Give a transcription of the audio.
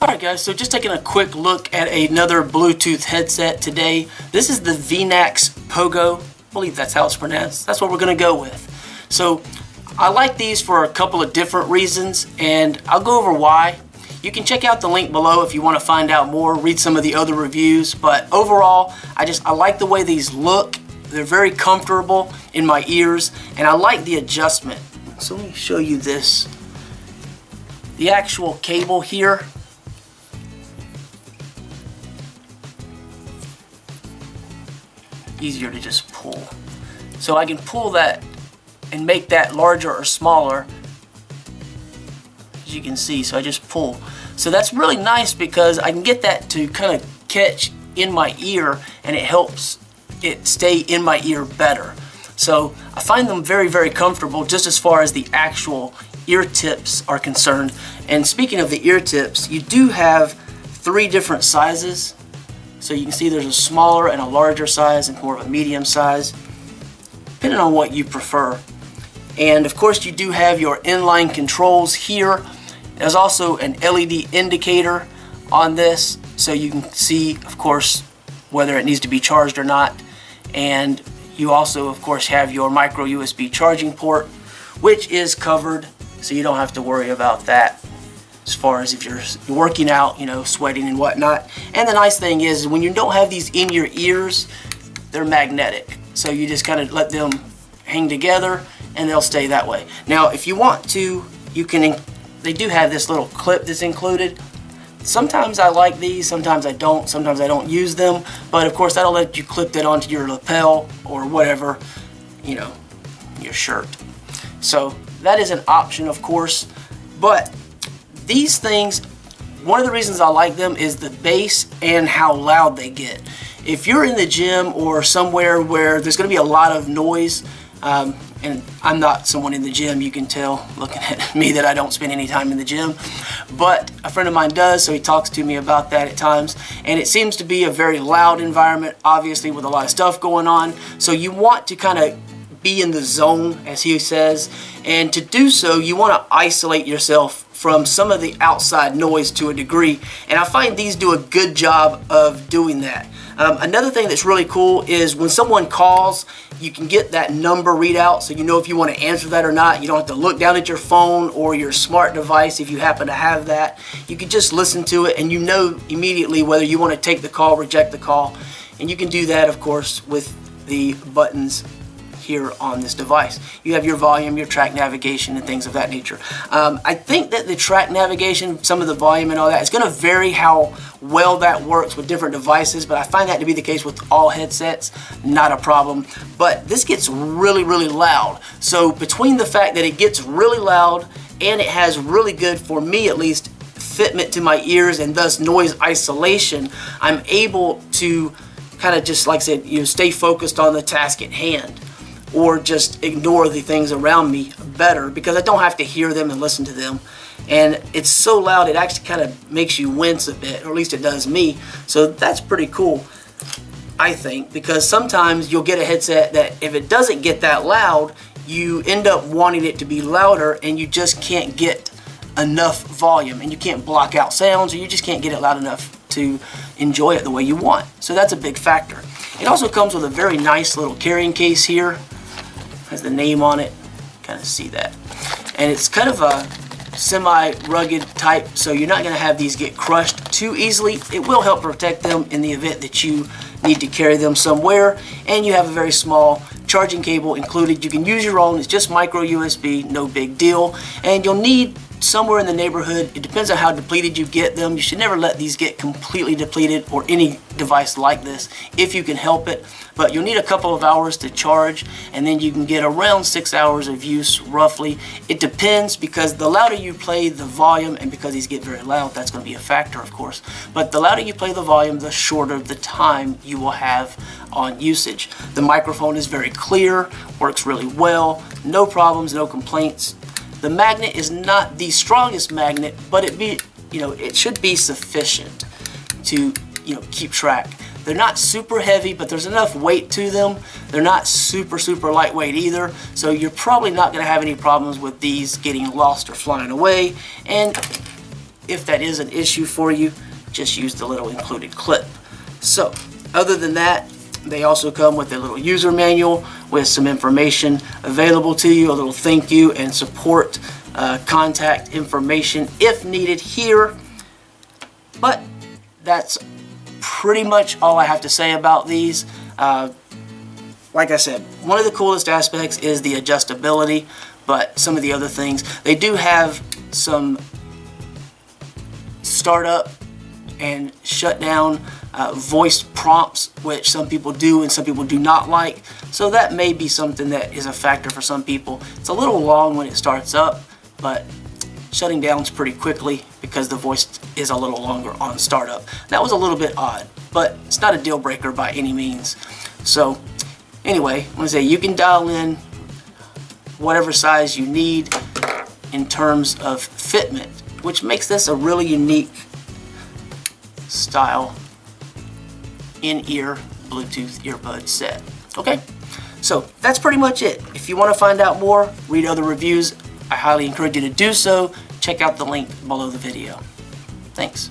Alright guys, so just taking a quick look at another Bluetooth headset today. This is the VEENAX Pogo. I believe that's how it's pronounced. That's what we're going to go with. So I like these for a couple of different reasons, and I'll go over why. You can check out the link below if you want to find out more, read some of the other reviews, but overall I like the way these look. They're very comfortable in my ears, and I like the adjustment. So let me show you this. The actual cable here, easier to just pull. So I can pull that and make that larger or smaller, as you can see. So I just pull. So that's really nice because I can get that to kind of catch in my ear, and it helps it stay in my ear better. So I find them very, very comfortable just as far as the actual ear tips are concerned. And speaking of the ear tips, you do have 3 different sizes. So you can see there's a smaller and a larger size and more of a medium size, depending on what you prefer. And of course you do have your inline controls here. There's also an LED indicator on this, so you can see, of course, whether it needs to be charged or not. And you also, of course, have your micro USB charging port, which is covered, so you don't have to worry about that as far as if you're working out, sweating and whatnot. And the nice thing is when you don't have these in your ears, they're magnetic. So you just kind of let them hang together and they'll stay that way. Now, if you want to, they do have this little clip that's included. Sometimes I like these, sometimes I don't use them, but of course that'll let you clip that onto your lapel or whatever, your shirt. So that is an option, of course, but these things, one of the reasons I like them is the bass and how loud they get. If you're in the gym or somewhere where there's going to be a lot of noise, and I'm not someone in the gym, you can tell looking at me that I don't spend any time in the gym, but a friend of mine does, so he talks to me about that at times, and it seems to be a very loud environment, obviously with a lot of stuff going on, so you want to kind of be in the zone, as he says, and to do so you want to isolate yourself from some of the outside noise to a degree, and I find these do a good job of doing that. Another thing that's really cool is when someone calls, you can get that number readout, so you know if you want to answer that or not. You don't have to look down at your phone or your smart device if you happen to have that. You can just listen to it and you know immediately whether you want to take the call, reject the call, and you can do that, of course, with the buttons here on this device. You have your volume, your track navigation, and things of that nature. I think that the track navigation, some of the volume and all that, is going to vary how well that works with different devices, but I find that to be the case with all headsets, not a problem. But this gets really, really loud. So between the fact that it gets really loud and it has really good, for me at least, fitment to my ears and thus noise isolation, I'm able to kind of just, like I said, stay focused on the task at hand, or just ignore the things around me better because I don't have to hear them and listen to them. And it's so loud it actually kind of makes you wince a bit, or at least it does me. So that's pretty cool, I think, because sometimes you'll get a headset that if it doesn't get that loud, you end up wanting it to be louder and you just can't get enough volume, and you can't block out sounds, or you just can't get it loud enough to enjoy it the way you want. So that's a big factor. It also comes with a very nice little carrying case here. Has the name on it, kind of see that, and it's kind of a semi-rugged type, so you're not going to have these get crushed too easily. It will help protect them in the event that you need to carry them somewhere, and you have a very small charging cable included. You can use your own, it's just micro USB, no big deal, and you'll need somewhere in the neighborhood, it depends on how depleted you get them. You should never let these get completely depleted, or any device like this, if you can help it. But you'll need a couple of hours to charge, and then you can get around 6 hours of use roughly. It depends, because the louder you play the volume, and because these get very loud, that's going to be a factor, of course, but the louder you play the volume, the shorter the time you will have on usage. The microphone is very clear, works really well, no problems, no complaints. The magnet is not the strongest magnet, but it should be sufficient to keep track. They're not super heavy, but there's enough weight to them. They're not super lightweight either, so you're probably not going to have any problems with these getting lost or flying away. And if that is an issue for you, just use the little included clip. So other than that, they also come with a little user manual with some information available to you, a little thank you and support contact information if needed here. But that's pretty much all I have to say about these. Like I said, one of the coolest aspects is the adjustability, but some of the other things, they do have some startup and shutdown voice prompts, which some people do and some people do not like. So that may be something that is a factor for some people. It's a little long when it starts up, but shutting down is pretty quickly because the voice is a little longer on startup. That was a little bit odd, but it's not a deal breaker by any means. So anyway, I want to say you can dial in whatever size you need in terms of fitment, which makes this a really unique style in-ear Bluetooth earbud set. Okay, so that's pretty much it. If you want to find out more, read other reviews, I highly encourage you to do so. Check out the link below the video. Thanks.